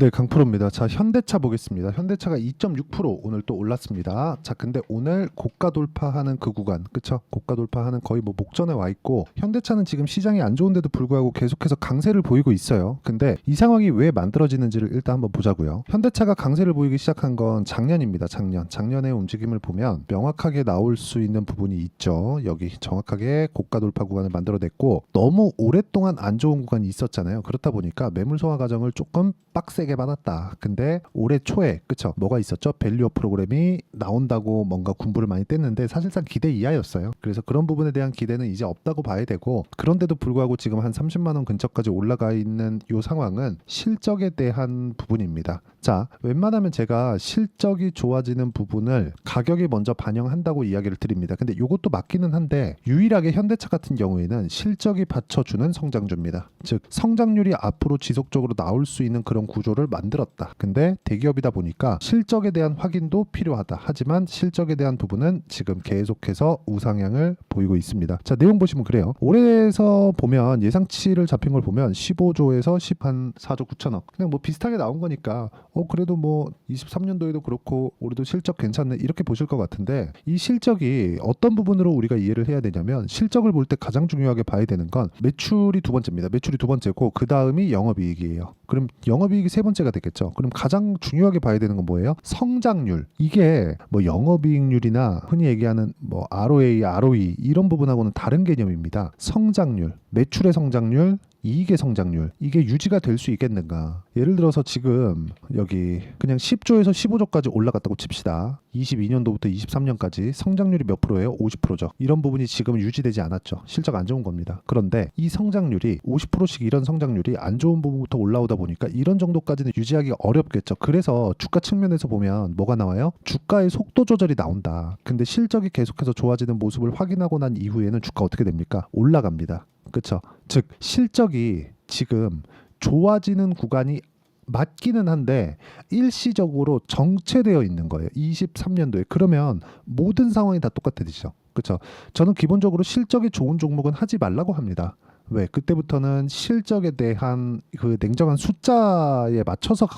네, 강프로입니다. 자, 현대차 보겠습니다. 현대차가 2.6% 오늘 또 올랐습니다. 자, 근데 오늘 고가 돌파하는 그 구간, 그쵸? 고가 돌파하는 거의 뭐 목전에 와 있고, 현대차는 지금 시장이 안 좋은데도 불구하고 계속해서 강세를 보이고 있어요. 근데 이 상황이 왜 만들어지는지를 일단 한번 보자고요. 현대차가 강세를 보이기 시작한 건 작년입니다. 작년의 움직임을 보면 명확하게 나올 수 있는 부분이 있죠. 여기 정확하게 고가 돌파 구간을 만들어냈고, 너무 오랫동안 안 좋은 구간이 있었잖아요. 그렇다 보니까 매물 소화 과정을 조금 빡세게 받았다. 근데 올해 초에 그쵸? 뭐가 있었죠? 밸류업 프로그램이 나온다고 뭔가 군부를 많이 뗐는데 사실상 기대 이하였어요. 그래서 그런 부분에 대한 기대는 이제 없다고 봐야 되고, 그런데도 불구하고 지금 한 30만 원 근처까지 올라가 있는 이 상황은 실적에 대한 부분입니다. 자, 웬만하면 제가 실적이 좋아지는 부분을 가격이 먼저 반영한다고 이야기를 드립니다. 근데 이것도 맞기는 한데, 유일하게 현대차 같은 경우에는 실적이 받쳐주는 성장주입니다. 즉 성장률이 앞으로 지속적으로 나올 수 있는 그런 구조를 만들었다. 근데 대기업이다 보니까 실적에 대한 확인도 필요하다. 하지만 실적에 대한 부분은 지금 계속해서 우상향을 보이고 있습니다. 자, 내용 보시면 그래요. 올해에서 보면 예상치를 잡힌 걸 보면 15조에서 14조 9천억, 그냥 뭐 비슷하게 나온 거니까 그래도 뭐 23년도에도 그렇고 올해도 실적 괜찮네 이렇게 보실 것 같은데, 이 실적이 어떤 부분으로 우리가 이해를 해야 되냐면, 실적을 볼 때 가장 중요하게 봐야 되는 건 매출이 두 번째입니다. 매출이 두 번째고 그 다음이 영업이익이에요. 그럼 영업이익이 세 번째가 되겠죠. 그럼 가장 중요하게 봐야 되는 건 뭐예요? 성장률. 이게 뭐 영업이익률이나 흔히 얘기하는 뭐 ROA, ROE 이런 부분하고는 다른 개념입니다. 성장률, 매출의 성장률, 이익의 성장률, 이게 유지가 될 수 있겠는가. 예를 들어서 지금 여기 그냥 10조에서 15조까지 올라갔다고 칩시다. 22년도부터 23년까지 성장률이 몇 프로예요? 50%죠. 이런 부분이 지금 유지되지 않았죠. 실적 안 좋은 겁니다. 그런데 이 성장률이 50%씩 이런 성장률이 안 좋은 부분부터 올라오다 보니까 이런 정도까지는 유지하기가 어렵겠죠. 그래서 주가 측면에서 보면 뭐가 나와요? 주가의 속도 조절이 나온다. 근데 실적이 계속해서 좋아지는 모습을 확인하고 난 이후에는 주가 어떻게 됩니까? 올라갑니다. 그렇죠? 즉 실적이 지금 좋아지는 구간이 맞기는 한데 일시적으로 정체되어 있는 거예요. 23년도에. 그러면 모든 상황이 다 똑같아지죠. 그렇죠? 저는 기본적으로 실적이 좋은 종목은 하지 말라고 합니다. 왜? 그때부터는 실적에 대한 그 냉정한 숫자에 맞춰서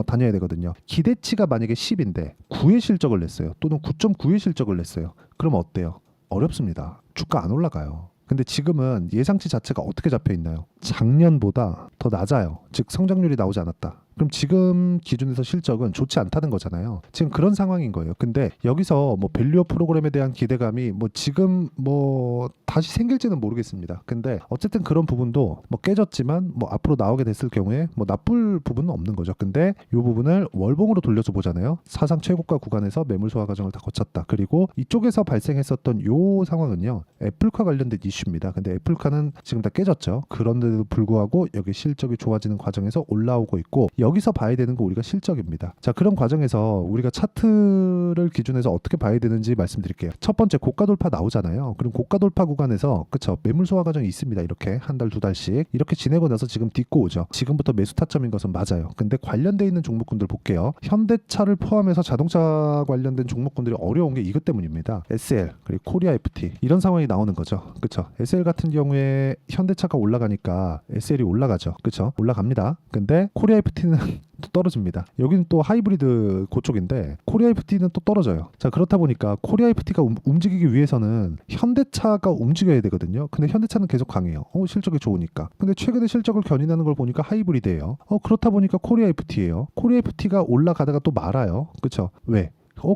다녀야 되거든요. 기대치가 만약에 10인데 9의 실적을 냈어요. 또는 9.9의 실적을 냈어요. 그럼 어때요? 어렵습니다. 주가 안 올라가요. 근데 지금은 예상치 자체가 어떻게 잡혀 있나요? 작년보다 더 낮아요. 즉 성장률이 나오지 않았다. 그럼 지금 기준에서 실적은 좋지 않다는 거잖아요. 지금 그런 상황인 거예요. 근데 여기서 뭐 밸류업 프로그램에 대한 기대감이 뭐 지금 뭐 다시 생길지는 모르겠습니다. 근데 어쨌든 그런 부분도 뭐 깨졌지만 뭐 앞으로 나오게 됐을 경우에 뭐 나쁠 부분은 없는 거죠. 근데 이 부분을 월봉으로 돌려서 보잖아요. 사상 최고가 구간에서 매물 소화 과정을 다 거쳤다. 그리고 이쪽에서 발생했었던 요 상황은요, 애플카 관련된 이슈입니다. 근데 애플카는 지금 다 깨졌죠. 그런데도 불구하고 여기 실적이 좋아지는 과정에서 올라오고 있고, 여기서 봐야 되는 거 우리가 실적입니다. 자, 그런 과정에서 우리가 차트를 기준해서 어떻게 봐야 되는지 말씀드릴게요. 첫 번째 고가 돌파 나오잖아요. 그럼 고가 돌파 구간에서 그쵸, 매물 소화 과정이 있습니다. 이렇게 한 달, 두 달씩 이렇게 지내고 나서 지금 딛고 오죠. 지금부터 매수 타점인 것은 맞아요. 근데 관련돼 있는 종목군들 볼게요. 현대차를 포함해서 자동차 관련된 종목군들이 어려운 게 이것 때문입니다. SL 그리고 코리아 FT 이런 상황이 나오는 거죠. 그쵸? SL 같은 경우에 현대차가 올라가니까 SL이 올라가죠. 그쵸? 올라갑니다. 근데 코리아 FT는 또 떨어집니다. 여기는 또 하이브리드 그쪽인데 코리아 FT는 또 떨어져요. 자, 그렇다 보니까 코리아 FT가 움직이기 위해서는 현대차가 움직여야 되거든요. 근데 현대차는 계속 강해요. 실적이 좋으니까. 근데 최근에 실적을 견인하는 걸 보니까 하이브리드예요. 그렇다 보니까 코리아 FT예요. 코리아 FT가 올라가다가 또 말아요. 그쵸? 왜?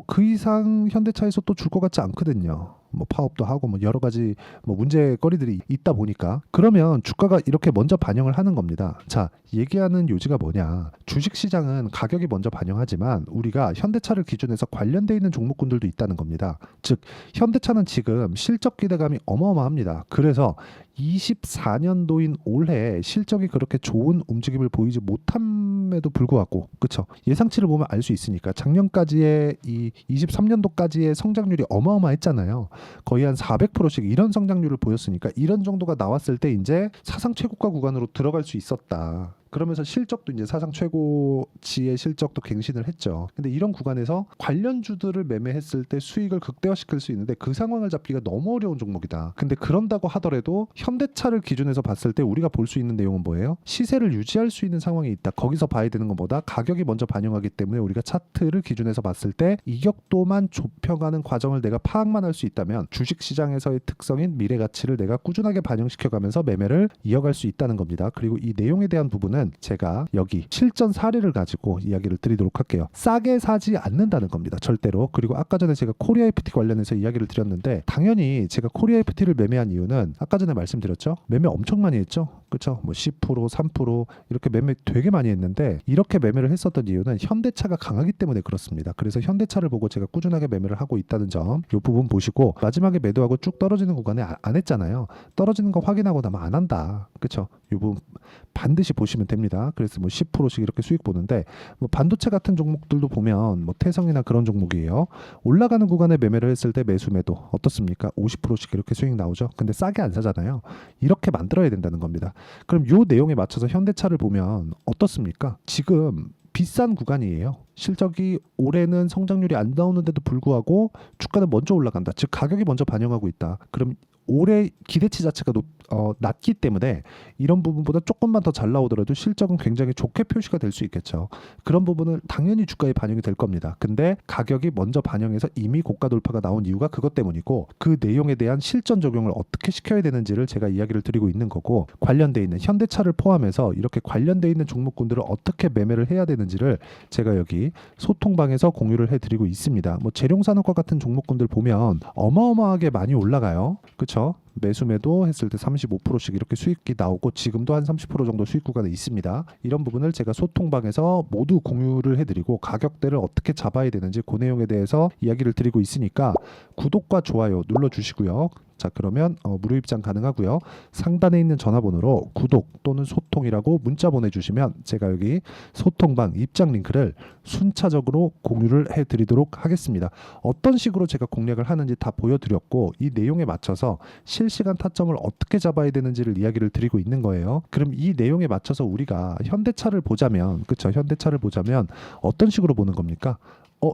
그 이상 현대차에서 또 줄 것 같지 않거든요. 뭐 파업도 하고 뭐 여러 가지 뭐 문제거리들이 있다 보니까, 그러면 주가가 이렇게 먼저 반영을 하는 겁니다. 자, 얘기하는 요지가 뭐냐? 주식 시장은 가격이 먼저 반영하지만 우리가 현대차를 기준해서 관련돼 있는 종목군들도 있다는 겁니다. 즉 현대차는 지금 실적 기대감이 어마어마합니다. 그래서 24년도인 올해 실적이 그렇게 좋은 움직임을 보이지 못함에도 불구하고, 그쵸? 예상치를 보면 알 수 있으니까 작년까지의 이 23년도까지의 성장률이 어마어마했잖아요. 거의 한 400%씩 이런 성장률을 보였으니까 이런 정도가 나왔을 때 이제 사상 최고가 구간으로 들어갈 수 있었다. 그러면서 실적도 이제 사상 최고치의 실적도 갱신을 했죠. 근데 이런 구간에서 관련주들을 매매했을 때 수익을 극대화시킬 수 있는데 그 상황을 잡기가 너무 어려운 종목이다. 근데 그런다고 하더라도 현대차를 기준에서 봤을 때 우리가 볼 수 있는 내용은 뭐예요? 시세를 유지할 수 있는 상황이 있다. 거기서 봐야 되는 것보다 가격이 먼저 반영하기 때문에 우리가 차트를 기준에서 봤을 때 이격도만 좁혀가는 과정을 내가 파악만 할 수 있다면 주식시장에서의 특성인 미래 가치를 내가 꾸준하게 반영시켜가면서 매매를 이어갈 수 있다는 겁니다. 그리고 이 내용에 대한 부분은 제가 여기 실전 사례를 가지고 이야기를 드리도록 할게요. 싸게 사지 않는다는 겁니다. 절대로. 그리고 아까 전에 제가 코리아 FT 관련해서 이야기를 드렸는데 당연히 제가 코리아 FT를 매매한 이유는 아까 전에 말씀드렸죠. 매매 엄청 많이 했죠. 그렇죠? 뭐 10%, 3% 이렇게 매매 되게 많이 했는데 이렇게 매매를 했었던 이유는 현대차가 강하기 때문에 그렇습니다. 그래서 현대차를 보고 제가 꾸준하게 매매를 하고 있다는 점, 이 부분 보시고 마지막에 매도하고 쭉 떨어지는 구간에 안 했잖아요. 떨어지는 거 확인하고 나면 안 한다. 그렇죠? 이 부분 반드시 보시면 됩니다. 그래서 뭐 10%씩 이렇게 수익 보는데 뭐 반도체 같은 종목들도 보면 뭐 태성이나 그런 종목이에요. 올라가는 구간에 매매를 했을 때 매수 매도 어떻습니까? 50%씩 이렇게 수익 나오죠. 근데 싸게 안 사잖아요. 이렇게 만들어야 된다는 겁니다. 그럼 요 내용에 맞춰서 현대차를 보면 어떻습니까? 지금 비싼 구간이에요. 실적이 올해는 성장률이 안 나오는데도 불구하고 주가는 먼저 올라간다. 즉 가격이 먼저 반영하고 있다. 그럼 올해 기대치 자체가 낮기 때문에 이런 부분보다 조금만 더 잘 나오더라도 실적은 굉장히 좋게 표시가 될 수 있겠죠. 그런 부분은 당연히 주가에 반영이 될 겁니다. 근데 가격이 먼저 반영해서 이미 고가 돌파가 나온 이유가 그것 때문이고 그 내용에 대한 실전 적용을 어떻게 시켜야 되는지를 제가 이야기를 드리고 있는 거고 관련돼 있는 현대차를 포함해서 이렇게 관련돼 있는 종목군들을 어떻게 매매를 해야 되는지를 제가 여기 소통방에서 공유를 해드리고 있습니다. 뭐 재룡산업과 같은 종목군들 보면 어마어마하게 많이 올라가요. 그렇죠? 매수 매도 했을 때 35%씩 이렇게 수익이 나오고 지금도 한 30% 정도 수익 구간에 있습니다. 이런 부분을 제가 소통방에서 모두 공유를 해드리고 가격대를 어떻게 잡아야 되는지 그 내용에 대해서 이야기를 드리고 있으니까 구독과 좋아요 눌러주시고요. 자 그러면 무료 입장 가능하고요. 상단에 있는 전화번호로 구독 또는 소통이라고 문자 보내주시면 제가 여기 소통방 입장 링크를 순차적으로 공유를 해드리도록 하겠습니다. 어떤 식으로 제가 공략을 하는지 다 보여드렸고 이 내용에 맞춰서 실시간 타점을 어떻게 잡아야 되는지를 이야기를 드리고 있는 거예요. 그럼 이 내용에 맞춰서 우리가 현대차를 보자면 그쵸? 현대차를 보자면 어떤 식으로 보는 겁니까?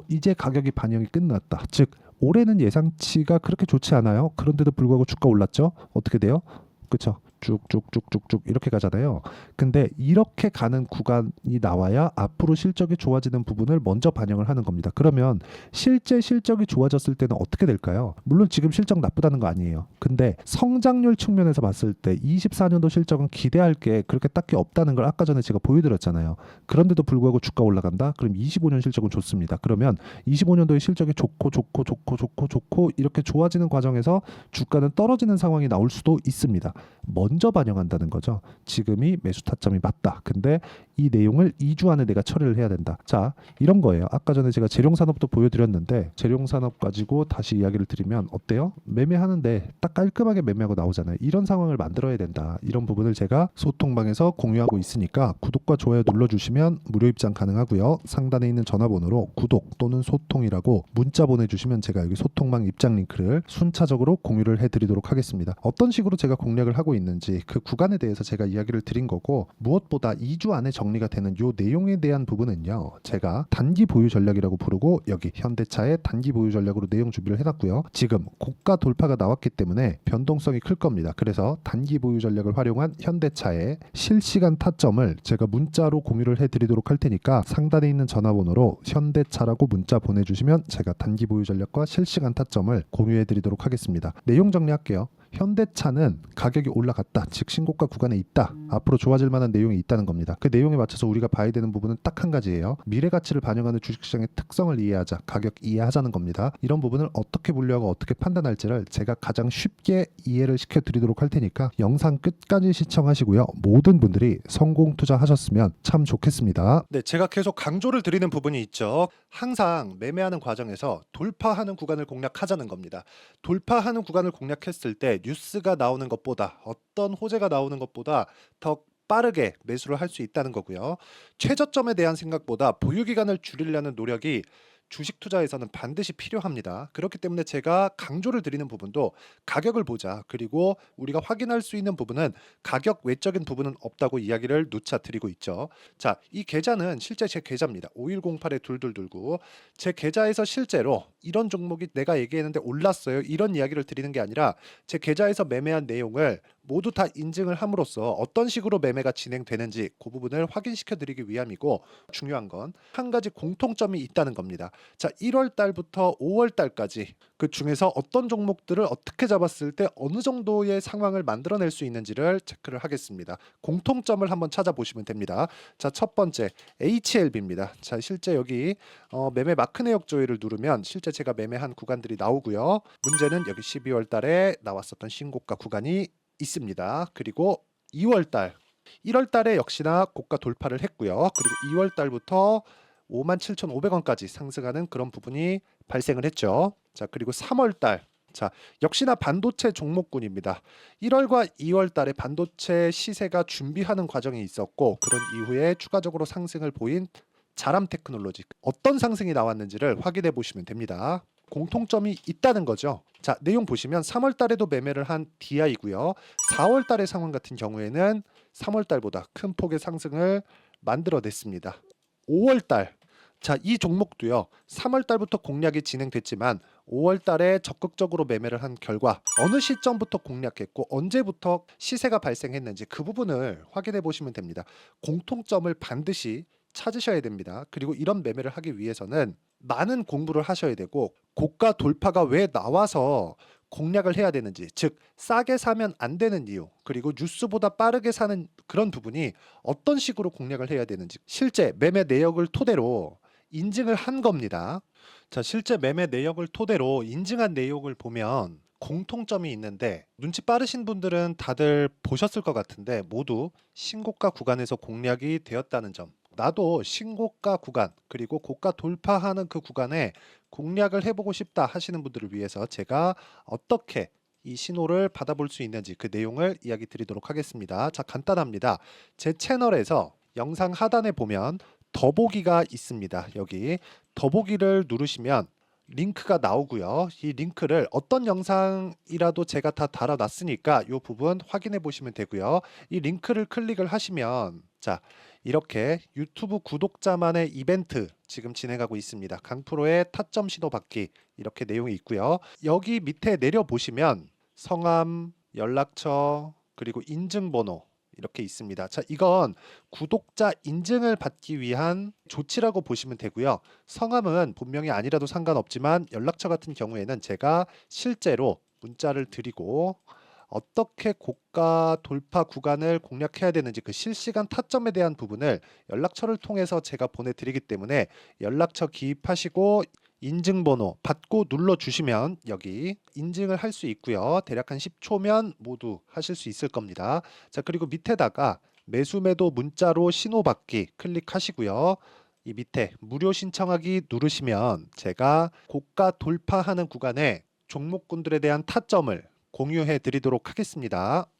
이제 가격이 반영이 끝났다. 즉 올해는 예상치가 그렇게 좋지 않아요. 그런데도 불구하고 주가 올랐죠. 어떻게 돼요? 그쵸? 쭉쭉쭉쭉쭉 이렇게 가잖아요. 근데 이렇게 가는 구간이 나와야 앞으로 실적이 좋아지는 부분을 먼저 반영을 하는 겁니다. 그러면 실제 실적이 좋아졌을 때는 어떻게 될까요? 물론 지금 실적 나쁘다는 거 아니에요. 근데 성장률 측면에서 봤을 때 24년도 실적은 기대할 게 그렇게 딱히 없다는 걸 아까 전에 제가 보여드렸잖아요. 그런데도 불구하고 주가 올라간다? 그럼 25년 실적은 좋습니다. 그러면 25년도의 실적이 좋고 이렇게 좋아지는 과정에서 주가는 떨어지는 상황이 나올 수도 있습니다. 먼저 반영한다는 거죠. 지금이 매수 타점이 맞다. 근데 이 내용을 2주 안에 내가 처리를 해야 된다. 자, 이런 거예요. 아까 전에 제가 재룡산업도 보여드렸는데 재룡산업 가지고 다시 이야기를 드리면 어때요? 매매하는데 딱 깔끔하게 매매하고 나오잖아요. 이런 상황을 만들어야 된다. 이런 부분을 제가 소통방에서 공유하고 있으니까 구독과 좋아요 눌러주시면 무료 입장 가능하고요. 상단에 있는 전화번호로 구독 또는 소통이라고 문자 보내주시면 제가 여기 소통방 입장 링크를 순차적으로 공유를 해드리도록 하겠습니다. 어떤 식으로 제가 공략을 하고 있는지 그 구간에 대해서 제가 이야기를 드린 거고 무엇보다 2주 안에 정리가 되는 요 내용에 대한 부분은요. 제가 단기 보유 전략이라고 부르고 여기 현대차의 단기 보유 전략으로 내용 준비를 해놨고요. 지금 고가 돌파가 나왔기 때문에 변동성이 클 겁니다. 그래서 단기 보유 전략을 활용한 현대차의 실시간 타점을 제가 문자로 공유를 해드리도록 할 테니까 상단에 있는 전화번호로 현대차라고 문자 보내주시면 제가 단기 보유 전략과 실시간 타점을 공유해드리도록 하겠습니다. 내용 정리할게요. 현대차는 가격이 올라갔다. 즉 신고가 구간에 있다. 앞으로 좋아질 만한 내용이 있다는 겁니다. 그 내용에 맞춰서 우리가 봐야 되는 부분은 딱 한 가지예요. 미래 가치를 반영하는 주식시장의 특성을 이해하자. 가격 이해하자는 겁니다. 이런 부분을 어떻게 분류하고 어떻게 판단할지를 제가 가장 쉽게 이해를 시켜드리도록 할 테니까 영상 끝까지 시청하시고요. 모든 분들이 성공 투자하셨으면 참 좋겠습니다. 네, 제가 계속 강조를 드리는 부분이 있죠. 항상 매매하는 과정에서 돌파하는 구간을 공략하자는 겁니다. 돌파하는 구간을 공략했을 때 뉴스가 나오는 것보다 어떤 호재가 나오는 것보다 더 빠르게 매수를 할 수 있다는 거고요. 최저점에 대한 생각보다 보유 기간을 줄이려는 노력이 주식 투자에서는 반드시 필요합니다. 그렇기 때문에 제가 강조를 드리는 부분도 가격을 보자. 그리고 우리가 확인할 수 있는 부분은 가격 외적인 부분은 없다고 이야기를 누차 드리고 있죠. 자, 이 계좌는 실제 제 계좌입니다. 5108-2229. 제 계좌에서 실제로 이런 종목이 내가 얘기했는데 올랐어요. 이런 이야기를 드리는 게 아니라 제 계좌에서 매매한 내용을 모두 다 인증을 함으로써 어떤 식으로 매매가 진행되는지 그 부분을 확인시켜 드리기 위함이고, 중요한 건 한 가지 공통점이 있다는 겁니다. 자, 1월 달부터 5월 달까지 그 중에서 어떤 종목들을 어떻게 잡았을 때 어느 정도의 상황을 만들어낼 수 있는지를 체크를 하겠습니다. 공통점을 한번 찾아보시면 됩니다. 자, 첫 번째 HLB입니다. 자, 실제 여기 매매 마크 내역 조회를 누르면 실제 제가 매매한 구간들이 나오고요. 문제는 여기 12월 달에 나왔었던 신고가 구간이 있습니다. 그리고 2월 달, 1월 달에 역시나 고가 돌파를 했고요. 그리고 2월 달부터 57,500원까지 상승하는 그런 부분이 발생을 했죠. 자, 그리고 3월 달, 자, 역시나 반도체 종목군입니다. 1월과 2월 달에 반도체 시세가 준비하는 과정이 있었고, 그런 이후에 추가적으로 상승을 보인 자람 테크놀로지, 어떤 상승이 나왔는지를 확인해 보시면 됩니다. 공통점이 있다는 거죠. 자, 내용 보시면 3월 달에도 매매를 한 DI고요. 4월 달의 상황 같은 경우에는 3월 달보다 큰 폭의 상승을 만들어냈습니다. 5월 달, 자, 이 종목도요. 3월 달부터 공략이 진행됐지만 5월 달에 적극적으로 매매를 한 결과 어느 시점부터 공략했고 언제부터 시세가 발생했는지 그 부분을 확인해 보시면 됩니다. 공통점을 반드시 찾으셔야 됩니다. 그리고 이런 매매를 하기 위해서는 많은 공부를 하셔야 되고, 고가 돌파가 왜 나와서 공략을 해야 되는지, 즉 싸게 사면 안 되는 이유, 그리고 뉴스보다 빠르게 사는 그런 부분이 어떤 식으로 공략을 해야 되는지 실제 매매 내역을 토대로 인증을 한 겁니다. 자, 실제 매매 내역을 토대로 인증한 내용을 보면 공통점이 있는데, 눈치 빠르신 분들은 다들 보셨을 것 같은데 모두 신고가 구간에서 공략이 되었다는 점. 나도 신고가 구간 그리고 고가 돌파하는 그 구간에 공략을 해보고 싶다 하시는 분들을 위해서 제가 어떻게 이 신호를 받아볼 수 있는지 그 내용을 이야기 드리도록 하겠습니다. 자, 간단합니다. 제 채널에서 영상 하단에 보면 더보기가 있습니다. 여기 더보기를 누르시면 링크가 나오고요. 이 링크를 어떤 영상이라도 제가 다 달아놨으니까 이 부분 확인해 보시면 되고요. 이 링크를 클릭을 하시면, 자, 이렇게 유튜브 구독자만의 이벤트 지금 진행하고 있습니다. 강프로의 타점 신호 받기, 이렇게 내용이 있고요. 여기 밑에 내려 보시면 성함, 연락처, 그리고 인증번호 이렇게 있습니다. 자, 이건 구독자 인증을 받기 위한 조치라고 보시면 되고요. 성함은 본명이 아니라도 상관없지만 연락처 같은 경우에는 제가 실제로 문자를 드리고 어떻게 고가 돌파 구간을 공략해야 되는지 그 실시간 타점에 대한 부분을 연락처를 통해서 제가 보내드리기 때문에 연락처 기입하시고 인증번호 받고 눌러주시면 여기 인증을 할 수 있고요. 대략 한 10초면 모두 하실 수 있을 겁니다. 자, 그리고 밑에다가 매수 매도 문자로 신호받기 클릭하시고요. 이 밑에 무료 신청하기 누르시면 제가 고가 돌파하는 구간에 종목군들에 대한 타점을 공유해 드리도록 하겠습니다.